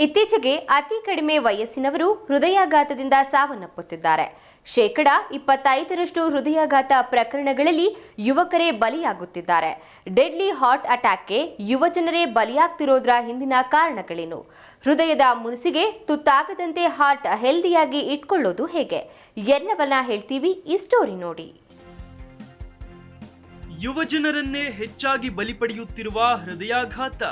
ಇತ್ತೀಚೆಗೆ ಅತಿ ಕಡಿಮೆ ವಯಸ್ಸಿನವರು ಹೃದಯಾಘಾತದಿಂದ ಸಾವನ್ನಪ್ಪುತ್ತಿದ್ದಾರೆ. 25% ಹೃದಯಾಘಾತ ಪ್ರಕರಣಗಳಲ್ಲಿ ಯುವಕರೇ ಬಲಿಯಾಗುತ್ತಿದ್ದಾರೆ. ಡೆಡ್ಲಿ ಹಾರ್ಟ್ ಅಟ್ಯಾಕ್ಗೆ ಯುವಜನರೇ ಬಲಿಯಾಗ್ತಿರೋದ್ರ ಹಿಂದಿನ ಕಾರಣಗಳೇನು? ಹೃದಯದ ಮುನಿಸಿಗೆ ತುತ್ತಾಗದಂತೆ ಹಾರ್ಟ್ ಹೆಲ್ದಿಯಾಗಿ ಇಟ್ಕೊಳ್ಳೋದು ಹೇಗೆ? ಎಲ್ಲವನ್ನ ಹೇಳ್ತೀವಿ, ಈ ಸ್ಟೋರಿ ನೋಡಿ. ಯುವಜನರನ್ನೇ ಹೆಚ್ಚಾಗಿ ಬಲಿ ಪಡೆಯುತ್ತಿರುವ ಹೃದಯಾಘಾತ.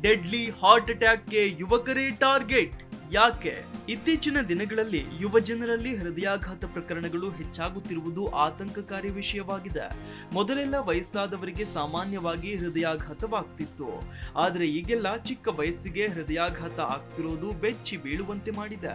ಡೆಡ್ಲಿ ಹಾರ್ಟ್ ಅಟ್ಯಾಕ್ಗೆ ಯುವಕರೇ ಟಾರ್ಗೆಟ್. ಯಾಕೆ? ಇತ್ತೀಚಿನ ದಿನಗಳಲ್ಲಿ ಯುವಜನರಲ್ಲಿ ಹೃದಯಾಘಾತ ಪ್ರಕರಣಗಳು ಹೆಚ್ಚಾಗುತ್ತಿರುವುದು ಆತಂಕಕಾರಿ ವಿಷಯವಾಗಿದೆ. ಮೊದಲೆಲ್ಲ ವಯಸ್ಸಾದವರಿಗೆ ಸಾಮಾನ್ಯವಾಗಿ ಹೃದಯಾಘಾತವಾಗ್ತಿತ್ತು. ಆದರೆ ಈಗೆಲ್ಲ ಚಿಕ್ಕ ವಯಸ್ಸಿಗೆ ಹೃದಯಾಘಾತ ಆಗ್ತಿರೋದು ಬೆಚ್ಚಿ ಬೀಳುವಂತೆ ಮಾಡಿದೆ.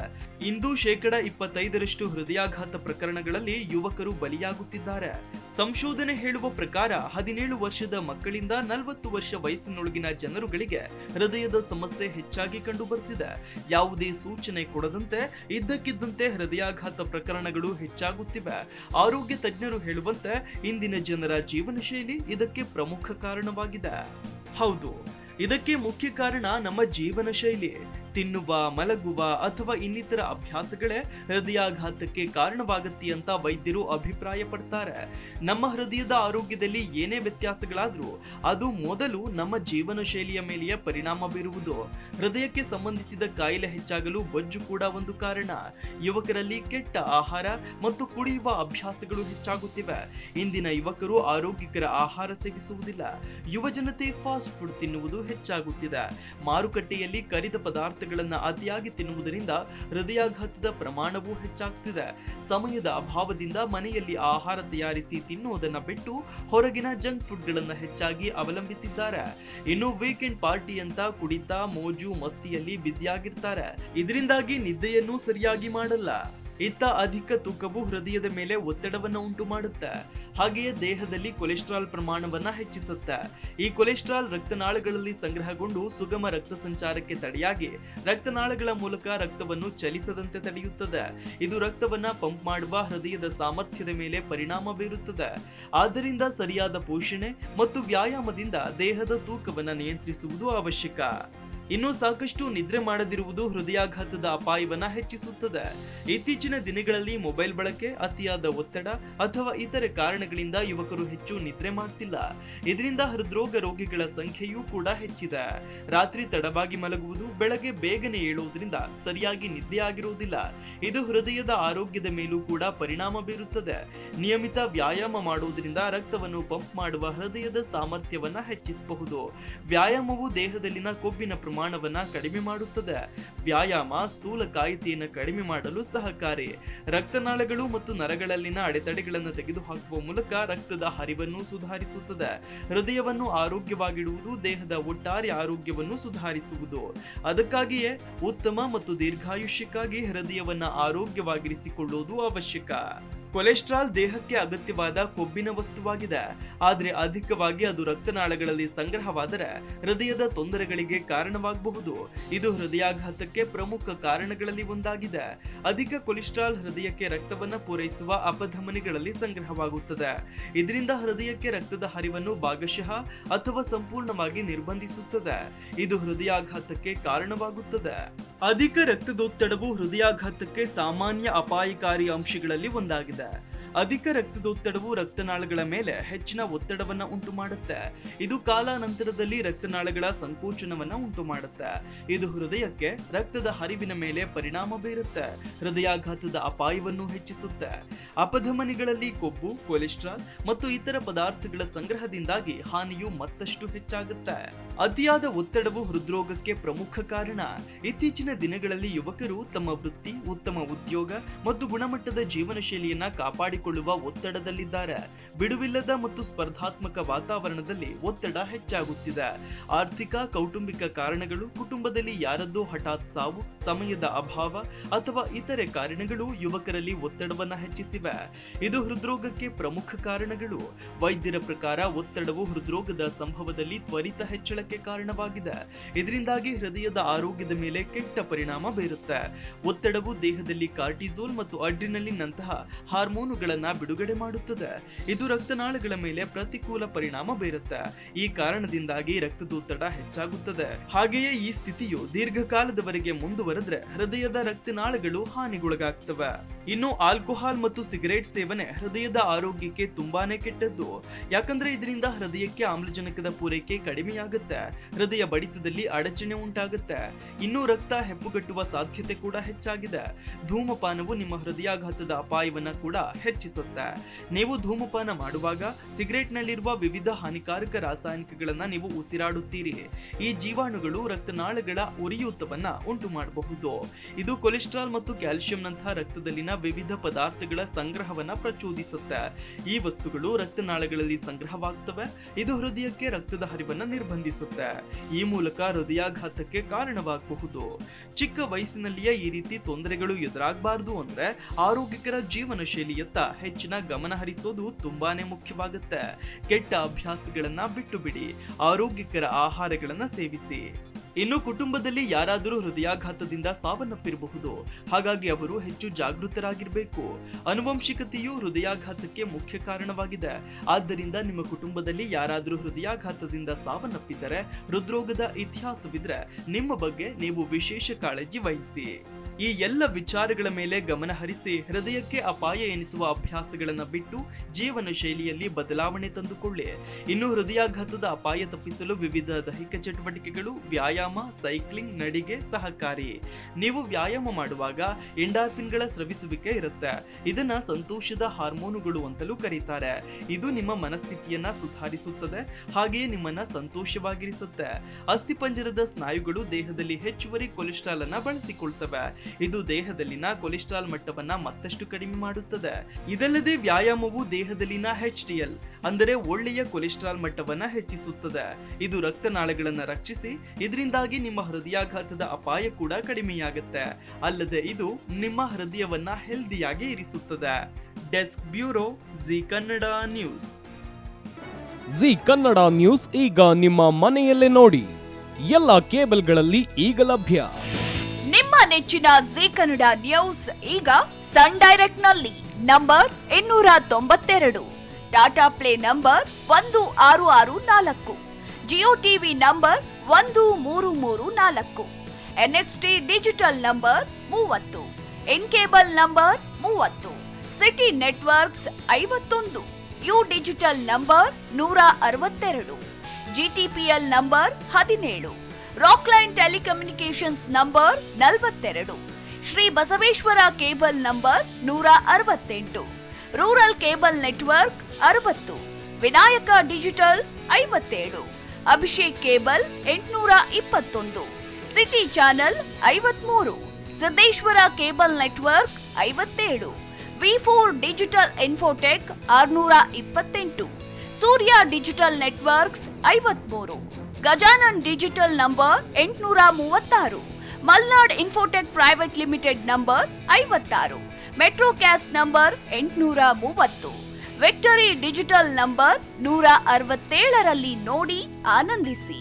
ಇಂದು 25% ಹೃದಯಾಘಾತ ಪ್ರಕರಣಗಳಲ್ಲಿ ಯುವಕರು ಬಲಿಯಾಗುತ್ತಿದ್ದಾರೆ. ಸಂಶೋಧನೆ ಹೇಳುವ ಪ್ರಕಾರ 17 ವರ್ಷದ ಮಕ್ಕಳಿಂದ 40 ವರ್ಷ ವಯಸ್ಸಿನೊಳಗಿನ ಜನರುಗಳಿಗೆ ಹೃದಯದ ಸಮಸ್ಯೆ ಹೆಚ್ಚಾಗಿ ಕಂಡು ಬರ್ತಿದೆ. ಯಾವುದೇ ಸೂಚನೆ ಕೊಡದಂತೆ ಇದ್ದಕ್ಕಿದ್ದಂತೆ ಹೃದಯಾಘಾತ ಪ್ರಕರಣಗಳು ಹೆಚ್ಚಾಗುತ್ತಿವೆ. ಆರೋಗ್ಯ ತಜ್ಞರು ಹೇಳುವಂತೆ ಇಂದಿನ ಜನರ ಜೀವನ ಶೈಲಿ ಇದಕ್ಕೆ ಪ್ರಮುಖ ಕಾರಣವಾಗಿದೆ. ಹೌದು, ಇದಕ್ಕೆ ಮುಖ್ಯ ಕಾರಣ ನಮ್ಮ ಜೀವನ ಶೈಲಿ. ತಿನ್ನುವ, ಮಲಗುವ ಅಥವಾ ಇನ್ನಿತರ ಅಭ್ಯಾಸಗಳೇ ಹೃದಯಾಘಾತಕ್ಕೆ ಕಾರಣವಾಗತ್ತೆ ಅಂತ ವೈದ್ಯರು ಅಭಿಪ್ರಾಯ ಪಡ್ತಾರೆ. ನಮ್ಮ ಹೃದಯದ ಆರೋಗ್ಯದಲ್ಲಿ ಏನೇ ವ್ಯತ್ಯಾಸಗಳಾದ್ರೂ ಅದು ಮೊದಲು ನಮ್ಮ ಜೀವನ ಶೈಲಿಯ ಮೇಲೆಯೇ ಪರಿಣಾಮ ಬೀರುವುದು. ಹೃದಯಕ್ಕೆ ಸಂಬಂಧಿಸಿದ ಕಾಯಿಲೆ ಹೆಚ್ಚಾಗಲು ಬೊಜ್ಜು ಕೂಡ ಒಂದು ಕಾರಣ. ಯುವಕರಲ್ಲಿ ಕೆಟ್ಟ ಆಹಾರ ಮತ್ತು ಕುಡಿಯುವ ಅಭ್ಯಾಸಗಳು ಹೆಚ್ಚಾಗುತ್ತಿವೆ. ಇಂದಿನ ಯುವಕರು ಆರೋಗ್ಯಕರ ಆಹಾರ ಸೇವಿಸುವುದಿಲ್ಲ. ಯುವಜನತೆ ಫಾಸ್ಟ್ ಫುಡ್ ತಿನ್ನುವುದು ಹೆಚ್ಚಾಗುತ್ತಿದೆ. ಮಾರುಕಟ್ಟೆಯಲ್ಲಿ ಕರಿದ ಪದಾರ್ಥಗಳನ್ನು ಅತಿಯಾಗಿ ತಿನ್ನುವುದರಿಂದ ಹೃದಯಾಘಾತದ ಪ್ರಮಾಣವೂ ಹೆಚ್ಚಾಗ್ತಿದೆ. ಸಮಯದ ಅಭಾವದಿಂದ ಮನೆಯಲ್ಲಿ ಆಹಾರ ತಯಾರಿಸಿ ತಿನ್ನುವುದನ್ನು ಬಿಟ್ಟು ಹೊರಗಿನ ಜಂಕ್ ಫುಡ್ಗಳನ್ನು ಹೆಚ್ಚಾಗಿ ಅವಲಂಬಿಸಿದ್ದಾರೆ. ಇನ್ನು ವೀಕೆಂಡ್ ಪಾರ್ಟಿ ಅಂತ ಕುಡಿತಾ ಮೋಜು ಮಸ್ತಿಯಲ್ಲಿ ಬ್ಯುಸಿಯಾಗಿರ್ತಾರೆ. ಇದರಿಂದಾಗಿ ನಿದ್ದೆಯನ್ನು ಸರಿಯಾಗಿ ಮಾಡಲ್ಲ. ಇತ್ತ ಅಧಿಕ ತೂಕವು ಹೃದಯದ ಮೇಲೆ ಒತ್ತಡವನ್ನು ಉಂಟು ಮಾಡುತ್ತೆ. ಹಾಗೆಯೇ ದೇಹದಲ್ಲಿ ಕೊಲೆಸ್ಟ್ರಾಲ್ ಪ್ರಮಾಣವನ್ನ ಹೆಚ್ಚಿಸುತ್ತೆ. ಈ ಕೊಲೆಸ್ಟ್ರಾಲ್ ರಕ್ತನಾಳಗಳಲ್ಲಿ ಸಂಗ್ರಹಗೊಂಡು ಸುಗಮ ರಕ್ತ ಸಂಚಾರಕ್ಕೆ ತಡೆಯಾಗಿ ರಕ್ತನಾಳಗಳ ಮೂಲಕ ರಕ್ತವನ್ನು ಚಲಿಸದಂತೆ ತಡೆಯುತ್ತದೆ. ಇದು ರಕ್ತವನ್ನ ಪಂಪ್ ಮಾಡುವ ಹೃದಯದ ಸಾಮರ್ಥ್ಯದ ಮೇಲೆ ಪರಿಣಾಮ ಬೀರುತ್ತದೆ. ಆದ್ದರಿಂದ ಸರಿಯಾದ ಪೋಷಣೆ ಮತ್ತು ವ್ಯಾಯಾಮದಿಂದ ದೇಹದ ತೂಕವನ್ನು ನಿಯಂತ್ರಿಸುವುದು ಅವಶ್ಯಕ. ಇನ್ನು ಸಾಕಷ್ಟು ನಿದ್ರೆ ಮಾಡದಿರುವುದು ಹೃದಯಾಘಾತದ ಅಪಾಯವನ್ನ ಹೆಚ್ಚಿಸುತ್ತದೆ. ಇತ್ತೀಚಿನ ದಿನಗಳಲ್ಲಿ ಮೊಬೈಲ್ ಬಳಕೆ, ಅತಿಯಾದ ಒತ್ತಡ ಅಥವಾ ಇತರೆ ಕಾರಣಗಳಿಂದ ಯುವಕರು ಹೆಚ್ಚು ನಿದ್ರೆ ಮಾಡ್ತಿಲ್ಲ. ಇದರಿಂದ ಹೃದ್ರೋಗ ರೋಗಿಗಳ ಸಂಖ್ಯೆಯೂ ಕೂಡ ಹೆಚ್ಚಿದೆ. ರಾತ್ರಿ ತಡವಾಗಿ ಮಲಗುವುದು, ಬೆಳಗ್ಗೆ ಬೇಗನೆ ಏಳುವುದರಿಂದ ಸರಿಯಾಗಿ ನಿದ್ದೆ ಆಗಿರುವುದಿಲ್ಲ. ಇದು ಹೃದಯದ ಆರೋಗ್ಯದ ಮೇಲೂ ಕೂಡ ಪರಿಣಾಮ ಬೀರುತ್ತದೆ. ನಿಯಮಿತ ವ್ಯಾಯಾಮ ಮಾಡುವುದರಿಂದ ರಕ್ತವನ್ನು ಪಂಪ್ ಮಾಡುವ ಹೃದಯದ ಸಾಮರ್ಥ್ಯವನ್ನ ಹೆಚ್ಚಿಸಬಹುದು. ವ್ಯಾಯಾಮವು ದೇಹದಲ್ಲಿನ ಕೊಬ್ಬಿನ ಪ್ರಮಾಣವನ್ನ ಕಡಿಮೆ ಮಾಡುತ್ತದೆ. ವ್ಯಾಯಾಮ ಸ್ಥೂಲಕಾಯತೆಯನ್ನು ಕಡಿಮೆ ಮಾಡಲು ಸಹಕಾರಿ. ರಕ್ತನಾಳಗಳು ಮತ್ತು ನರಗಳಲ್ಲಿನ ಅಡೆತಡೆಗಳನ್ನು ತೆಗೆದುಹಾಕುವ ಮೂಲಕ ರಕ್ತದ ಹರಿವನ್ನು ಸುಧಾರಿಸುತ್ತದೆ. ಹೃದಯವನ್ನು ಆರೋಗ್ಯವಾಗಿಡುವುದು ದೇಹದ ಒಟ್ಟಾರೆ ಆರೋಗ್ಯವನ್ನು ಸುಧಾರಿಸುವುದು. ಅದಕ್ಕಾಗಿಯೇ ಉತ್ತಮ ಮತ್ತು ದೀರ್ಘಾಯುಷ್ಯಕ್ಕಾಗಿ ಹೃದಯವನ್ನ ಆರೋಗ್ಯವಾಗಿರಿಸಿಕೊಳ್ಳುವುದು ಅವಶ್ಯಕ. ಕೊಲೆಸ್ಟ್ರಾಲ್ ದೇಹಕ್ಕೆ ಅಗತ್ಯವಾದ ಕೊಬ್ಬಿನ ವಸ್ತುವಾಗಿದೆ. ಆದರೆ ಅಧಿಕವಾಗಿ ಅದು ರಕ್ತನಾಳಗಳಲ್ಲಿ ಸಂಗ್ರಹವಾದರೆ ಹೃದಯದ ತೊಂದರೆಗಳಿಗೆ ಕಾರಣವಾಗಬಹುದು. ಇದು ಹೃದಯಾಘಾತಕ್ಕೆ ಪ್ರಮುಖ ಕಾರಣಗಳಲ್ಲಿ ಒಂದಾಗಿದೆ. ಅಧಿಕ ಕೊಲೆಸ್ಟ್ರಾಲ್ ಹೃದಯಕ್ಕೆ ರಕ್ತವನ್ನು ಪೂರೈಸುವ ಅಪಧಮನಿಗಳಲ್ಲಿ ಸಂಗ್ರಹವಾಗುತ್ತದೆ. ಇದರಿಂದ ಹೃದಯಕ್ಕೆ ರಕ್ತದ ಹರಿವನ್ನು ಭಾಗಶಃ ಅಥವಾ ಸಂಪೂರ್ಣವಾಗಿ ನಿರ್ಬಂಧಿಸುತ್ತದೆ. ಇದು ಹೃದಯಾಘಾತಕ್ಕೆ ಕಾರಣವಾಗುತ್ತದೆ. ಅಧಿಕ ರಕ್ತದೊತ್ತಡವು ಹೃದಯಾಘಾತಕ್ಕೆ ಸಾಮಾನ್ಯ ಅಪಾಯಕಾರಿ ಅಂಶಗಳಲ್ಲಿ ಒಂದಾಗಿದೆ. ಅಧಿಕ ರಕ್ತದೊತ್ತಡವು ರಕ್ತನಾಳಗಳ ಮೇಲೆ ಹೆಚ್ಚಿನ ಒತ್ತಡವನ್ನ ಉಂಟು ಮಾಡುತ್ತೆ. ಇದು ಕಾಲಾನಂತರದಲ್ಲಿ ರಕ್ತನಾಳಗಳ ಸಂಕೋಚನವನ್ನ ಉಂಟು ಮಾಡುತ್ತೆ. ಇದು ಹೃದಯಕ್ಕೆ ರಕ್ತದ ಹರಿವಿನ ಮೇಲೆ ಪರಿಣಾಮ ಬೀರುತ್ತೆ. ಹೃದಯಾಘಾತದ ಅಪಾಯವನ್ನು ಹೆಚ್ಚಿಸುತ್ತೆ. ಅಪಧಮನಿಗಳಲ್ಲಿ ಕೊಬ್ಬು, ಕೊಲೆಸ್ಟ್ರಾಲ್ ಮತ್ತು ಇತರ ಪದಾರ್ಥಗಳ ಸಂಗ್ರಹದಿಂದಾಗಿ ಹಾನಿಯು ಮತ್ತಷ್ಟು ಹೆಚ್ಚಾಗುತ್ತೆ. ಅತಿಯಾದ ಒತ್ತಡವು ಹೃದ್ರೋಗಕ್ಕೆ ಪ್ರಮುಖ ಕಾರಣ. ಇತ್ತೀಚಿನ ದಿನಗಳಲ್ಲಿ ಯುವಕರು ತಮ್ಮ ವೃತ್ತಿ, ಉತ್ತಮ ಉದ್ಯೋಗ ಮತ್ತು ಗುಣಮಟ್ಟದ ಜೀವನ ಶೈಲಿಯನ್ನ ಕಾಪಾಡಿಕೊಳ್ಳುವ ಒತ್ತಡದಲ್ಲಿದ್ದಾರೆ. ಬಿಡುವಿಲ್ಲದ ಮತ್ತು ಸ್ಪರ್ಧಾತ್ಮಕ ವಾತಾವರಣದಲ್ಲಿ ಒತ್ತಡ ಹೆಚ್ಚಾಗುತ್ತಿದೆ. ಆರ್ಥಿಕ, ಕೌಟುಂಬಿಕ ಕಾರಣಗಳು, ಕುಟುಂಬದಲ್ಲಿ ಯಾರದ್ದೋ ಹಠಾತ್ ಸಾವು, ಸಮಯದ ಅಭಾವ ಅಥವಾ ಇತರೆ ಕಾರಣಗಳು ಯುವಕರಲ್ಲಿ ಒತ್ತಡವನ್ನ ಹೆಚ್ಚಿಸಿವೆ. ಇದು ಹೃದ್ರೋಗಕ್ಕೆ ಪ್ರಮುಖ ಕಾರಣಗಳು. ವೈದ್ಯರ ಪ್ರಕಾರ ಒತ್ತಡವು ಹೃದ್ರೋಗದ ಸಂಭವದಲ್ಲಿ ತ್ವರಿತ ಹೆಚ್ಚಳಕ್ಕೆ ರಕ್ತನಾಳಕ್ಕೆ ಕಾರಣವಾಗಿದೆ. ಇದರಿಂದಾಗಿ ಹೃದಯದ ಆರೋಗ್ಯದ ಮೇಲೆ ಕೆಟ್ಟ ಪರಿಣಾಮ ಬೀರುತ್ತೆ. ಒತ್ತಡವು ದೇಹದಲ್ಲಿ ಕಾರ್ಟಿಸೋಲ್ ಮತ್ತು ಅಡ್ರಿನಲಿನ್ ನಂತಹ ಹಾರ್ಮೋನುಗಳನ್ನ ಬಿಡುಗಡೆ ಮಾಡುತ್ತದೆ. ಇದು ರಕ್ತನಾಳಗಳ ಮೇಲೆ ಪ್ರತಿಕೂಲ ಪರಿಣಾಮ ಬೀರುತ್ತೆ. ಈ ಕಾರಣದಿಂದಾಗಿ ರಕ್ತದೊತ್ತಡ ಹೆಚ್ಚಾಗುತ್ತದೆ. ಹಾಗೆಯೇ ಈ ಸ್ಥಿತಿಯು ದೀರ್ಘಕಾಲದವರೆಗೆ ಮುಂದುವರೆದ್ರೆ ಹೃದಯದ ರಕ್ತನಾಳಗಳು ಹಾನಿಗೊಳಗಾಗ್ತವೆ. ಇನ್ನು ಆಲ್ಕೋಹಾಲ್ ಮತ್ತು ಸಿಗರೇಟ್ ಸೇವನೆ ಹೃದಯದ ಆರೋಗ್ಯಕ್ಕೆ ತುಂಬಾನೇ ಕೆಟ್ಟದ್ದು. ಯಾಕಂದ್ರೆ ಇದರಿಂದ ಹೃದಯಕ್ಕೆ ಆಮ್ಲಜನಕದ ಪೂರೈಕೆ ಕಡಿಮೆಯಾಗುತ್ತೆ, ಹೃದಯ ಬಡಿತದಲ್ಲಿ ಅಡಚಣೆ ಉಂಟಾಗುತ್ತೆ. ಇನ್ನು ರಕ್ತ ಹೆಪ್ಪುಗಟ್ಟುವ ಸಾಧ್ಯತೆ ಕೂಡ ಹೆಚ್ಚಾಗಿದೆ. ಧೂಮಪಾನವು ನಿಮ್ಮ ಹೃದಯಾಘಾತದ ಅಪಾಯವನ್ನ ಕೂಡ ಹೆಚ್ಚಿಸುತ್ತೆ. ನೀವು ಧೂಮಪಾನ ಮಾಡುವಾಗ ಸಿಗರೇಟ್ ನಲ್ಲಿರುವ ವಿವಿಧ ಹಾನಿಕಾರಕ ರಾಸಾಯನಿಕಗಳನ್ನ ನೀವು ಉಸಿರಾಡುತ್ತೀರಿ. ಈ ಜೀವಾಣುಗಳು ರಕ್ತನಾಳಗಳ ಉರಿಯೂತವನ್ನ ಉಂಟು ಮಾಡಬಹುದು. ಇದು ಕೊಲೆಸ್ಟ್ರಾಲ್ ಮತ್ತು ಕ್ಯಾಲ್ಸಿಯಂನಂತಹ ರಕ್ತದಲ್ಲಿನ ವಿವಿಧ ಪದಾರ್ಥಗಳ ಸಂಗ್ರಹವನ್ನ ಪ್ರಚೋದಿಸುತ್ತೆ. ಈ ವಸ್ತುಗಳು ರಕ್ತನಾಳಗಳಲ್ಲಿ ಸಂಗ್ರಹವಾಗ್ತವೆ. ಇದು ಹೃದಯಕ್ಕೆ ರಕ್ತದ ಹರಿವನ್ನ ನಿರ್ಬಂಧಿಸುತ್ತೆ. ಈ ಮೂಲಕ ಹೃದಯಾಘಾತಕ್ಕೆ ಕಾರಣವಾಗಬಹುದು. ಚಿಕ್ಕ ವಯಸ್ಸಿನಲ್ಲಿಯೇ ಈ ರೀತಿ ತೊಂದರೆಗಳು ಎದುರಾಗಬಾರದು ಅಂದ್ರೆ ಆರೋಗ್ಯಕರ ಜೀವನ ಶೈಲಿಯತ್ತ ಹೆಚ್ಚಿನ ಗಮನ ಹರಿಸೋದು ತುಂಬಾನೇ ಮುಖ್ಯವಾಗುತ್ತೆ. ಕೆಟ್ಟ ಅಭ್ಯಾಸಗಳನ್ನ ಬಿಟ್ಟು ಬಿಡಿ, ಆರೋಗ್ಯಕರ ಆಹಾರಗಳನ್ನ ಸೇವಿಸಿ. ಇನ್ನು ಕುಟುಂಬದಲ್ಲಿ ಯಾರಾದರೂ ಹೃದಯಾಘಾತದಿಂದ ಸಾವನ್ನಪ್ಪಿರಬಹುದು. ಹಾಗಾಗಿ ಅವರು ಹೆಚ್ಚು ಜಾಗೃತರಾಗಿರಬೇಕು. ಆನುವಂಶಿಕತೆಯು ಹೃದಯಾಘಾತಕ್ಕೆ ಮುಖ್ಯ ಕಾರಣವಾಗಿದೆ. ಆದ್ದರಿಂದ ನಿಮ್ಮ ಕುಟುಂಬದಲ್ಲಿ ಯಾರಾದರೂ ಹೃದಯಾಘಾತದಿಂದ ಸಾವನ್ನಪ್ಪಿದ್ದರೆ, ಹೃದ್ರೋಗದ ಇತಿಹಾಸವಿದ್ರೆ ನಿಮ್ಮ ಬಗ್ಗೆ ನೀವು ವಿಶೇಷ ಕಾಳಜಿ ವಹಿಸಿ. ಈ ಎಲ್ಲ ವಿಚಾರಗಳ ಮೇಲೆ ಗಮನ ಹರಿಸಿ ಹೃದಯಕ್ಕೆ ಅಪಾಯ ಎನಿಸುವ ಅಭ್ಯಾಸಗಳನ್ನ ಬಿಟ್ಟು ಜೀವನ ಶೈಲಿಯಲ್ಲಿ ಬದಲಾವಣೆ ತಂದುಕೊಳ್ಳಿ. ಇನ್ನು ಹೃದಯಾಘಾತದ ಅಪಾಯ ತಪ್ಪಿಸಲು ವಿವಿಧ ದೈಹಿಕ ಚಟುವಟಿಕೆಗಳು, ವ್ಯಾಯಾಮ, ಸೈಕ್ಲಿಂಗ್, ನಡಿಗೆ ಸಹಕಾರಿ. ನೀವು ವ್ಯಾಯಾಮ ಮಾಡುವಾಗ ಎಂಡಾರ್ಫಿನ್ಗಳ ಸ್ರವಿಸುವಿಕೆ ಇರುತ್ತೆ. ಇದನ್ನ ಸಂತೋಷದ ಹಾರ್ಮೋನುಗಳು ಅಂತಲೂ ಕರೀತಾರೆ. ಇದು ನಿಮ್ಮ ಮನಸ್ಥಿತಿಯನ್ನ ಸುಧಾರಿಸುತ್ತದೆ, ಹಾಗೆಯೇ ನಿಮ್ಮನ್ನ ಸಂತೋಷವಾಗಿರಿಸುತ್ತೆ. ಅಸ್ಥಿಪಂಜರದ ಸ್ನಾಯುಗಳು ದೇಹದಲ್ಲಿ ಹೆಚ್ಚುವರಿ ಕೊಲೆಸ್ಟ್ರಾಲ್ ಅನ್ನ ಬಳಸಿಕೊಳ್ತವೆ. ಇದು ದೇಹದಲ್ಲಿನ ಕೊಲೆಸ್ಟ್ರಾಲ್ ಮಟ್ಟವನ್ನ ಮತ್ತಷ್ಟು ಕಡಿಮೆ ಮಾಡುತ್ತದೆ. ಇದಲ್ಲದೆ ವ್ಯಾಯಾಮವು ದೇಹದಲ್ಲಿನ HDL ಅಂದರೆ ಒಳ್ಳೆಯ ಕೊಲೆಸ್ಟ್ರಾಲ್ ಮಟ್ಟವನ್ನ ಹೆಚ್ಚಿಸುತ್ತದೆ. ಇದು ರಕ್ತನಾಳಗಳನ್ನ ರಕ್ಷಿಸಿ ಇದರಿಂದಾಗಿ ನಿಮ್ಮ ಹೃದಯಾಘಾತದ ಅಪಾಯ ಕೂಡ ಕಡಿಮೆಯಾಗುತ್ತೆ. ಅಲ್ಲದೆ ಇದು ನಿಮ್ಮ ಹೃದಯವನ್ನ ಹೆಲ್ದಿಯಾಗಿ ಇರಿಸುತ್ತದೆ. Desk bureau, G Kannada news. G Kannada news ಈಗ ನಿಮ್ಮ ಮನೆಯಲ್ಲೇ ನೋಡಿ. ಎಲ್ಲ ಕೇಬಲ್ಗಳಲ್ಲಿ ಈಗ ಲಭ್ಯ. ನಿಮ್ಮ ನೆಚ್ಚಿನ ಜಿ ಕನ್ನಡ ನ್ಯೂಸ್ ಈಗ ಸನ್ ಡೈರೆಕ್ಟ್ ನಲ್ಲಿ number 292, Tata play number 1664, Jio TV number 1334, NXT digital number 30, in cable number 30, city networks 51, U digital number 162, GTPL number 17, Rockline telecommunications number 42, Shri Basaveshwara cable number 168, rural cable network 60, Vinayaka digital 57, Abhishek cable 821, city channel 53, Siddeshwara cable network 57, V4 digital Infotech 628, Surya digital networks 53, Gajanan digital number 836, Malnad infotech private limited number 56, Metrocast number 830, Victory digital number 167ರಲ್ಲಿ ನೋಡಿ ಆನಂದಿಸಿ.